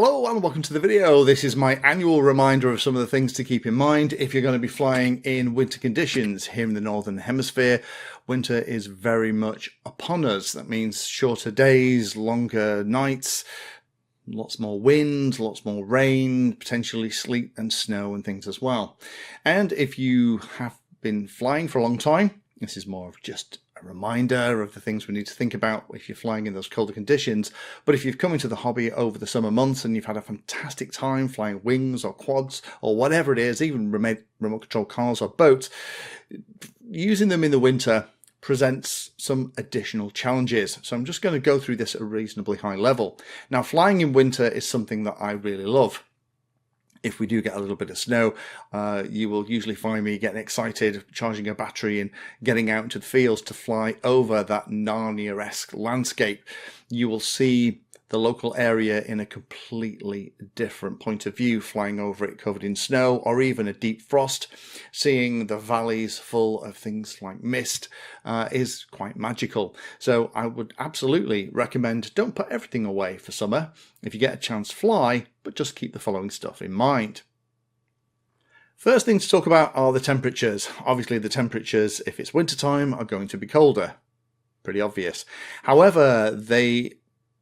Hello and welcome to the video. This is my annual reminder of some of the things to keep in mind if you're going to be flying in winter conditions here in the Northern Hemisphere. Winter is very much upon us. That means shorter days, longer nights, lots more wind, lots more rain, potentially sleet and snow and things as well. And if you have been flying for a long time, this is more of just a reminder of the things we need to think about if you're flying in those colder conditions. But if you've come into the hobby over the summer months and you've had a fantastic time flying wings or quads or whatever it is, even remote control cars or boats, using them in the winter presents some additional challenges. So I'm just going to go through this at a reasonably high level. Now, flying in winter is something that I really love. If we do get a little bit of snow, you will usually find me getting excited, charging a battery and getting out into the fields to fly over that Narnia-esque landscape. You will see the local area in a completely different point of view, flying over it covered in snow or even a deep frost. Seeing the valleys full of things like mist is quite magical. So I would absolutely recommend don't put everything away for summer. If you get a chance, fly, but just keep the following stuff in mind. First thing to talk about are the temperatures. Obviously the temperatures, if it's wintertime, are going to be colder. Pretty obvious. However, they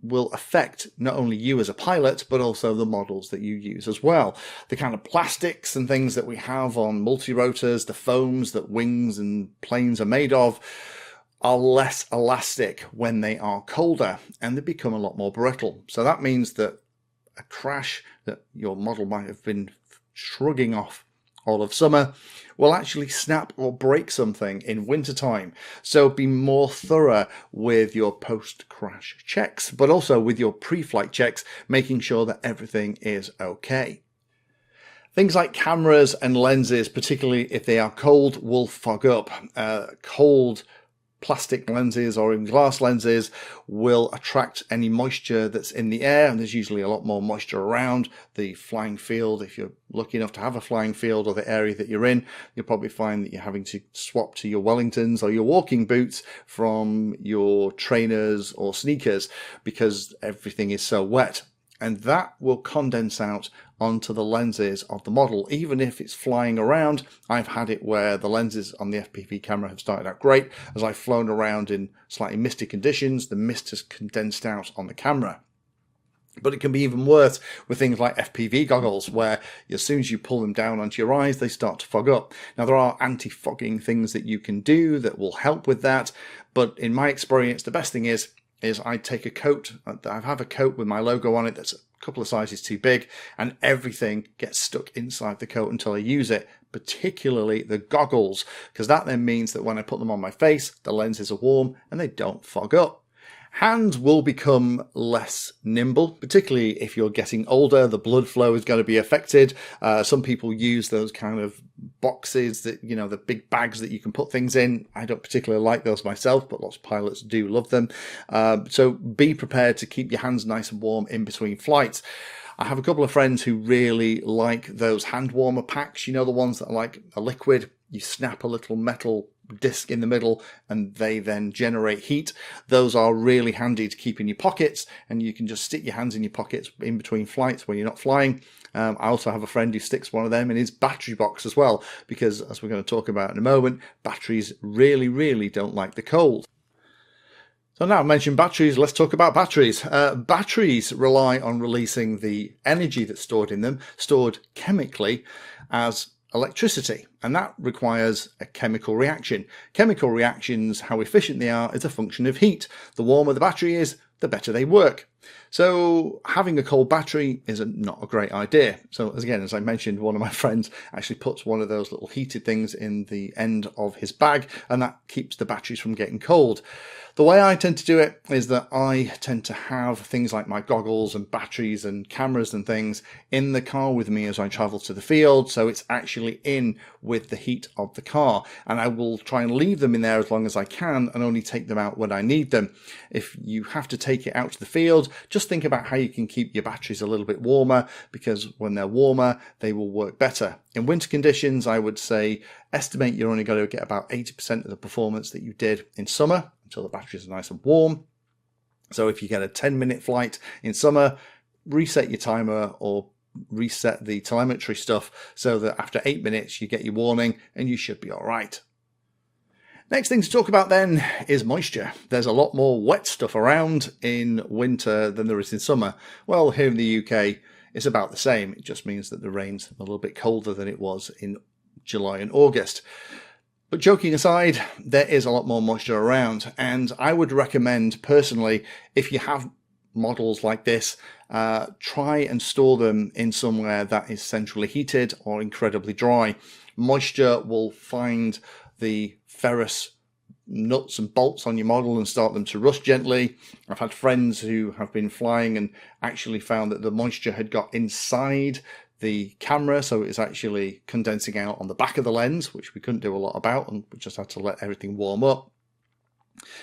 will affect not only you as a pilot, but also the models that you use as well. The kind of plastics and things that we have on multi-rotors, the foams that wings and planes are made of, are less elastic when they are colder and they become a lot more brittle. So that means that a crash that your model might have been shrugging off all of summer will actually snap or break something in wintertime. So be more thorough with your post-crash checks, but also with your pre-flight checks, making sure that everything is okay. Things like cameras and lenses, particularly if they are cold, will fog up. Cold plastic lenses or even glass lenses will attract any moisture that's in the air, and there's usually a lot more moisture around the flying field. If you're lucky enough to have a flying field or the area that you're in, you'll probably find that you're having to swap to your Wellingtons or your walking boots from your trainers or sneakers because everything is so wet. And that will condense out onto the lenses of the model. Even if it's flying around, I've had it where the lenses on the FPV camera have started out great. As I've flown around in slightly misty conditions, the mist has condensed out on the camera. But it can be even worse with things like FPV goggles, where as soon as you pull them down onto your eyes, they start to fog up. Now, there are anti-fogging things that you can do that will help with that. But in my experience, the best thing is I take a coat. I have a coat with my logo on it that's a couple of sizes too big, and everything gets stuck inside the coat until I use it, particularly the goggles, because that then means that when I put them on my face, the lenses are warm and they don't fog up. Hands will become less nimble, particularly if you're getting older. The blood flow is going to be affected. Some people use those kind of boxes that, you know, the big bags that you can put things in. I don't particularly like those myself, but lots of pilots do love them. So be prepared to keep your hands nice and warm in between flights. I have a couple of friends who really like those hand warmer packs, you know, the ones that are like a liquid. You snap a little metal disc in the middle and they then generate heat. Those are really handy to keep in your pockets, and you can just stick your hands in your pockets in between flights when you're not flying. I also have a friend who sticks one of them in his battery box as well, because as we're going to talk about in a moment, batteries really don't like the cold. So now I've mentioned batteries, let's talk about batteries. Batteries rely on releasing the energy that's stored in them, stored chemically as electricity, and that requires a chemical reaction. Chemical reactions, how efficient they are, is a function of heat. The warmer the battery is, the better they work. So having a cold battery is not a great idea. So again, as I mentioned, one of my friends actually puts one of those little heated things in the end of his bag, and that keeps the batteries from getting cold. The way I tend to do it is that I tend to have things like my goggles and batteries and cameras and things in the car with me as I travel to the field, so it's actually in with the heat of the car, and I will try and leave them in there as long as I can and only take them out when I need them. If you have to take it out to the field, just think about how you can keep your batteries a little bit warmer, because when they're warmer, they will work better. In winter conditions, I would say estimate you're only going to get about 80% of the performance that you did in summer until the batteries are nice and warm. So if you get a 10-minute flight in summer, reset your timer or reset the telemetry stuff so that after 8 minutes you get your warning and you should be all right. Next thing to talk about then is moisture. There's a lot more wet stuff around in winter than there is in summer. Well, here in the UK, it's about the same. It just means that the rain's a little bit colder than it was in July and August. But joking aside, there is a lot more moisture around, and I would recommend personally, if you have models like this, try and store them in somewhere that is centrally heated or incredibly dry. Moisture will find the ferrous nuts and bolts on your model and start them to rust gently. I've had friends who have been flying and actually found that the moisture had got inside the camera, so it's actually condensing out on the back of the lens, which we couldn't do a lot about, and we just had to let everything warm up.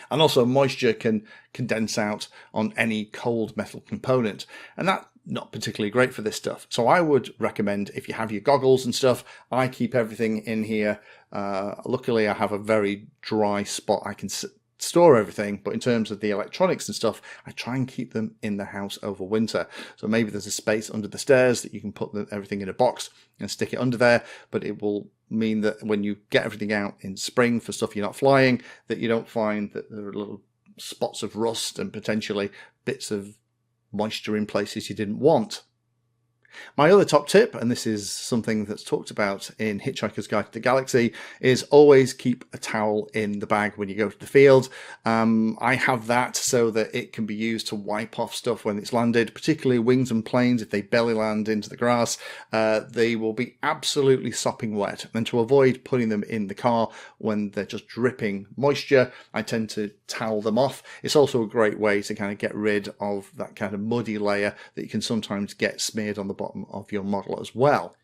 And also moisture can condense out on any cold metal component, and that's not particularly great for this stuff. So I would recommend, if you have your goggles and stuff, I keep everything in here. Luckily I have a very dry spot I can store everything, but in terms of the electronics and stuff, I try and keep them in the house over winter. So maybe there's a space under the stairs that you can put everything in a box and stick it under there, but it will mean that when you get everything out in spring for stuff you're not flying, that you don't find that there are little spots of rust and potentially bits of moisture in places you didn't want. My other top tip, and this is something that's talked about in Hitchhiker's Guide to the Galaxy, is always keep a towel in the bag when you go to the field. I have that so that it can be used to wipe off stuff when it's landed, particularly wings and planes. If they belly land into the grass, they will be absolutely sopping wet. And to avoid putting them in the car when they're just dripping moisture, I tend to towel them off. It's also a great way to kind of get rid of that kind of muddy layer that you can sometimes get smeared on the bottom of your model as well.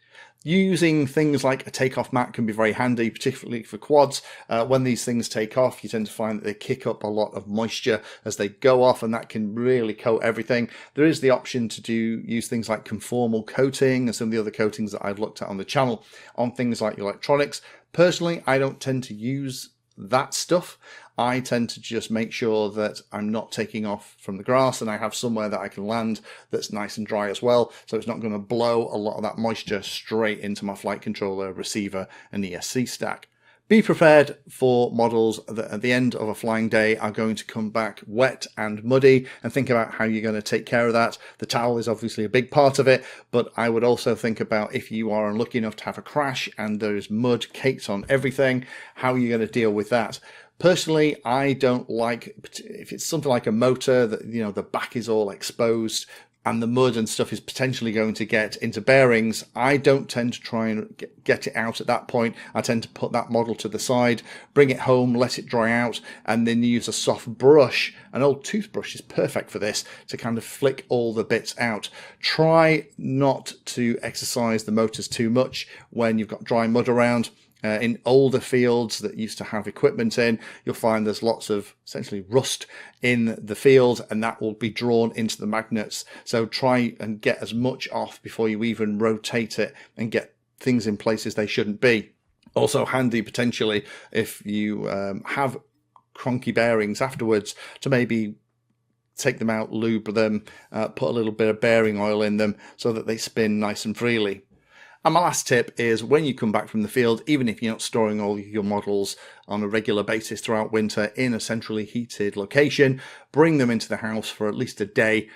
Using things like a takeoff mat can be very handy, particularly for quads. When these things take off, you tend to find that they kick up a lot of moisture as they go off, and that can really coat everything. There is the option to use things like conformal coating and some of the other coatings that I've looked at on the channel on things like electronics. Personally, I don't tend to use that stuff. I tend to just make sure that I'm not taking off from the grass and I have somewhere that I can land that's nice and dry as well, so it's not going to blow a lot of that moisture straight into my flight controller, receiver and ESC stack. Be prepared for models that at the end of a flying day are going to come back wet and muddy, and think about how you're going to take care of that. The towel is obviously a big part of it, but I would also think about if you are unlucky enough to have a crash and there's mud caked on everything, how are you going to deal with that? Personally, I don't like, if it's something like a motor that, you know, the back is all exposed and the mud and stuff is potentially going to get into bearings, I don't tend to try and get it out at that point. I tend to put that model to the side, bring it home, let it dry out, and then use a soft brush. An old toothbrush is perfect for this, to kind of flick all the bits out. Try not to exercise the motors too much when you've got dry mud around. In older fields that used to have equipment in, you'll find there's lots of essentially rust in the field, and that will be drawn into the magnets. So try and get as much off before you even rotate it and get things in places they shouldn't be. Also handy potentially if you have cronky bearings afterwards, to maybe take them out, lube them, put a little bit of bearing oil in them so that they spin nice and freely. And my last tip is, when you come back from the field, even if you're not storing all your models on a regular basis throughout winter in a centrally heated location, bring them into the house for at least a day.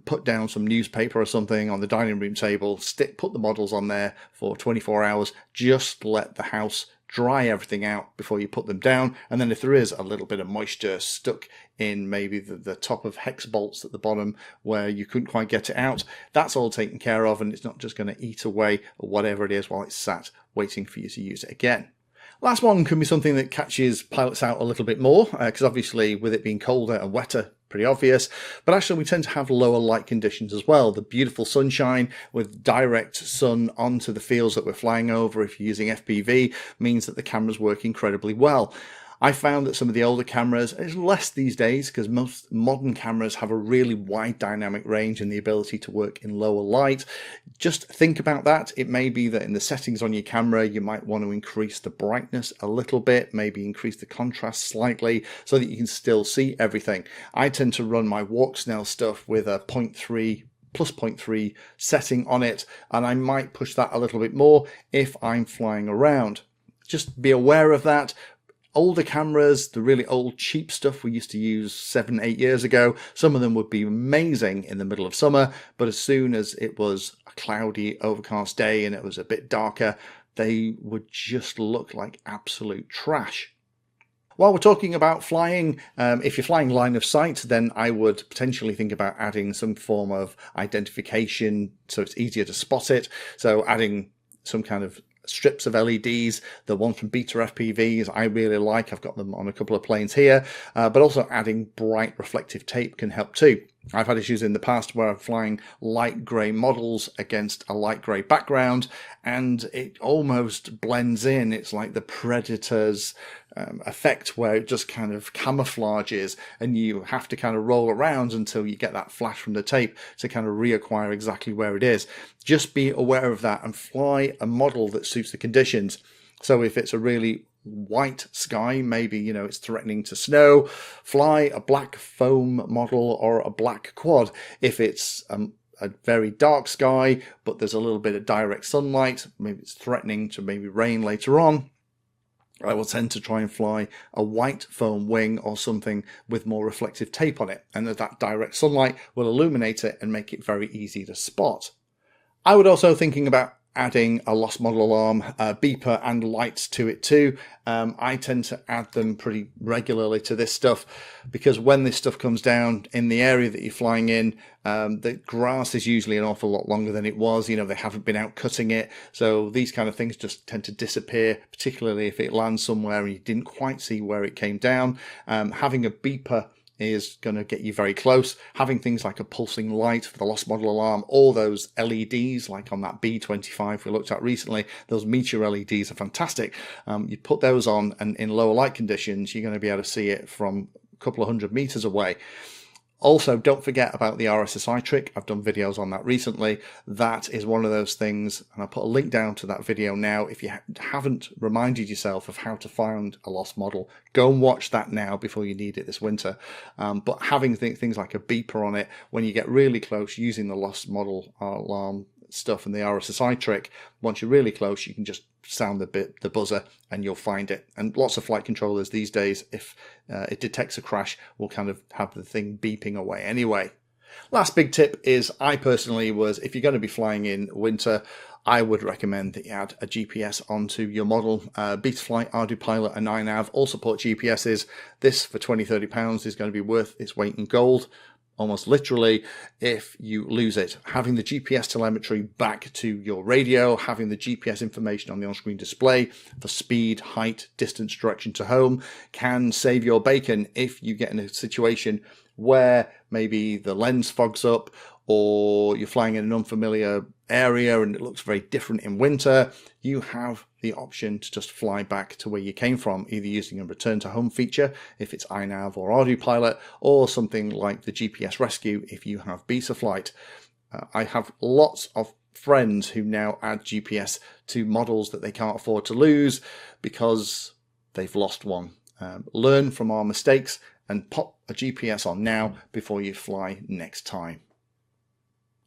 Put down some newspaper or something on the dining room table, put the models on there for 24 hours, just let the house dry everything out before you put them down. And then if there is a little bit of moisture stuck in maybe the top of hex bolts at the bottom where you couldn't quite get it out, that's all taken care of, and it's not just going to eat away or whatever it is while it's sat waiting for you to use it again. Last one can be something that catches pilots out a little bit more, because obviously with it being colder and wetter, pretty obvious, but actually we tend to have lower light conditions as well. The beautiful sunshine with direct sun onto the fields that we're flying over, if you're using FPV, means that the cameras work incredibly well. I found that some of the older cameras, it's less these days because most modern cameras have a really wide dynamic range and the ability to work in lower light. Just think about that. It may be that in the settings on your camera, you might want to increase the brightness a little bit, maybe increase the contrast slightly so that you can still see everything. I tend to run my walk snail stuff with a 0.3 plus 0.3 setting on it, and I might push that a little bit more if I'm flying around. Just be aware of that. Older cameras, the really old cheap stuff we used to use 7-8 years ago, some of them would be amazing in the middle of summer, but as soon as it was a cloudy, overcast day and it was a bit darker, they would just look like absolute trash. While we're talking about flying, if you're flying line of sight, then I would potentially think about adding some form of identification so it's easier to spot it. So adding some kind of strips of LEDs, the one from Beta FPVs I really like, I've got them on a couple of planes here, but also adding bright reflective tape can help too. I've had issues in the past where I'm flying light grey models against a light grey background and it almost blends in. It's like the Predator's effect where it just kind of camouflages and you have to kind of roll around until you get that flash from the tape to kind of reacquire exactly where it is. Just be aware of that and fly a model that suits the conditions. So if it's a really white sky, maybe, you know, it's threatening to snow, fly a black foam model or a black quad. If it's a very dark sky, but there's a little bit of direct sunlight, maybe it's threatening to maybe rain later on, I will tend to try and fly a white foam wing or something with more reflective tape on it, and that direct sunlight will illuminate it and make it very easy to spot. I would also thinking about adding a lost model alarm, beeper and lights to it too. I tend to add them pretty regularly to this stuff because when this stuff comes down in the area that you're flying in, the grass is usually an awful lot longer than it was. You know, they haven't been out cutting it. So these kind of things just tend to disappear, particularly if it lands somewhere and you didn't quite see where it came down. Having a beeper is going to get you very close. Having things like a pulsing light for the lost model alarm, or those LEDs like on that B25 we looked at recently, those meteor LEDs are fantastic. You put those on and in lower light conditions you're going to be able to see it from a couple of 100 meters away. Also, don't forget about the RSSI trick. I've done videos on that recently. That is one of those things, and I'll put a link down to that video now. If you haven't reminded yourself of how to find a lost model, go and watch that now before you need it this winter. But having things like a beeper on it, when you get really close, using the lost model alarm stuff and the RSSI trick, once you're really close, you can just sound the buzzer and you'll find it. And lots of flight controllers these days, if it detects a crash, will kind of have the thing beeping away anyway. Last big tip is, I personally was, if you're going to be flying in winter, I would recommend that you add a GPS onto your model. Betaflight, ArduPilot and iNav all support GPSs. This for £20-30 is going to be worth its weight in gold. Almost literally, if you lose it. Having the GPS telemetry back to your radio, having the GPS information on the on-screen display for speed, height, distance, direction to home can save your bacon if you get in a situation where maybe the lens fogs up or you're flying in an unfamiliar area and it looks very different in winter. You have the option to just fly back to where you came from, either using a return to home feature if it's iNav or ArduPilot, or something like the GPS Rescue if you have Betaflight. I have lots of friends who now add GPS to models that they can't afford to lose because they've lost one. Learn from our mistakes and pop a GPS on now before you fly next time.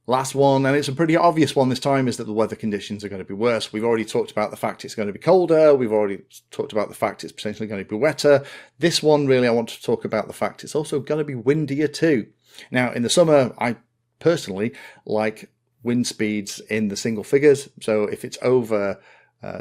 Last one, and it's a pretty obvious one this time, is that the weather conditions are going to be worse. We've already talked about the fact it's going to be colder. We've already talked about the fact it's potentially going to be wetter. This one, really, I want to talk about the fact it's also going to be windier too. Now, in the summer, I personally like wind speeds in the single figures. So if it's over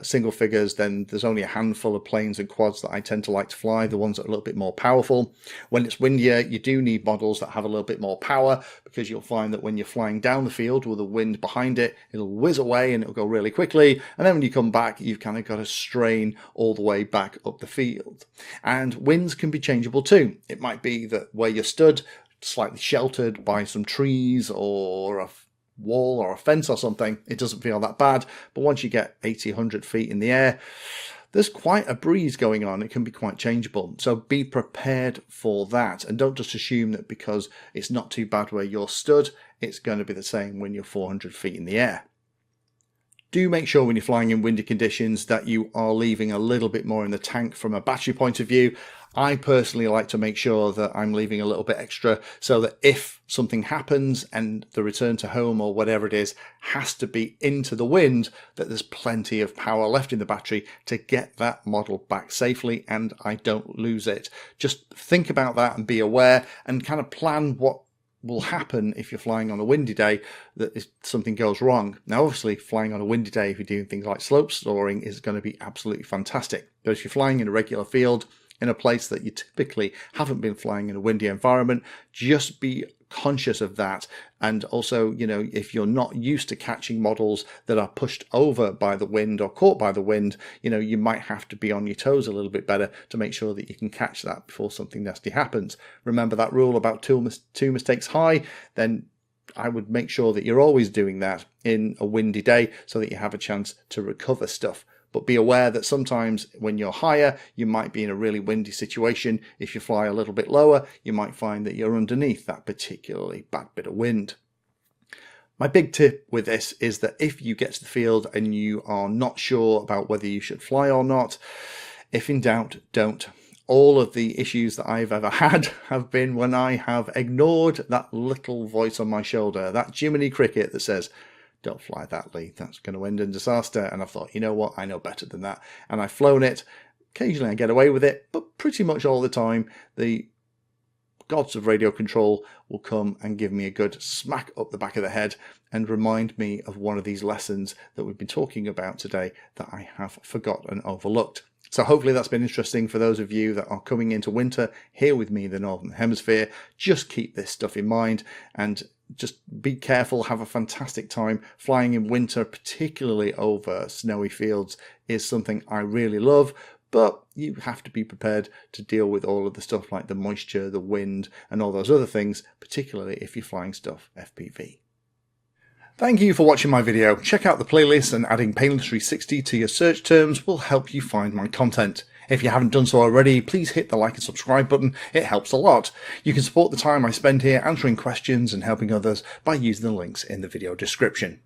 single figures, then there's only a handful of planes and quads that I tend to like to fly, the ones that are a little bit more powerful. When it's windier, you do need models that have a little bit more power, because you'll find that when you're flying down the field with the wind behind it, it'll whiz away and it'll go really quickly. And then when you come back, you've kind of got to strain all the way back up the field. And winds can be changeable too. It might be that where you're stood, slightly sheltered by some trees or a wall or a fence or something, it doesn't feel that bad. But once you get 80-100 feet in the air, there's quite a breeze going on. It can be quite changeable. So be prepared for that, and don't just assume that because it's not too bad where you're stood, it's going to be the same when you're 400 feet in the air. Do make sure when you're flying in windy conditions that you are leaving a little bit more in the tank from a battery point of view. I personally like to make sure that I'm leaving a little bit extra so that if something happens and the return to home or whatever it is has to be into the wind, that there's plenty of power left in the battery to get that model back safely and I don't lose it. Just think about that and be aware and kind of plan what will happen if you're flying on a windy day, that if something goes wrong. Now obviously flying on a windy day, if you're doing things like slope soaring, is going to be absolutely fantastic. But if you're flying in a regular field in a place that you typically haven't been flying in a windy environment, just be conscious of that. And also, you know, if you're not used to catching models that are pushed over by the wind or caught by the wind, you know, you might have to be on your toes a little bit better to make sure that you can catch that before something nasty happens. Remember that rule about two mistakes high? Then I would make sure that you're always doing that in a windy day so that you have a chance to recover stuff. But be aware that sometimes when you're higher, you might be in a really windy situation. If you fly a little bit lower, you might find that you're underneath that particularly bad bit of wind. My big tip with this is that if you get to the field and you are not sure about whether you should fly or not, if in doubt, don't. All of the issues that I've ever had have been when I have ignored that little voice on my shoulder, that Jiminy Cricket that says, don't fly that, Lee, that's going to end in disaster. And I've thought, you know what, I know better than that. And I've flown it. Occasionally I get away with it, but pretty much all the time the gods of radio control will come and give me a good smack up the back of the head and remind me of one of these lessons that we've been talking about today that I have forgot and overlooked. So hopefully that's been interesting for those of you that are coming into winter here with me in the Northern Hemisphere. Just keep this stuff in mind and just be careful, have a fantastic time. Flying in winter, particularly over snowy fields, is something I really love, but you have to be prepared to deal with all of the stuff like the moisture, the wind, and all those other things, particularly if you're flying stuff FPV. Thank you for watching my video. Check out the playlist, and adding Pedantry 60 to your search terms will help you find my content. If you haven't done so already, please hit the like and subscribe button. It helps a lot. You can support the time I spend here answering questions and helping others by using the links in the video description.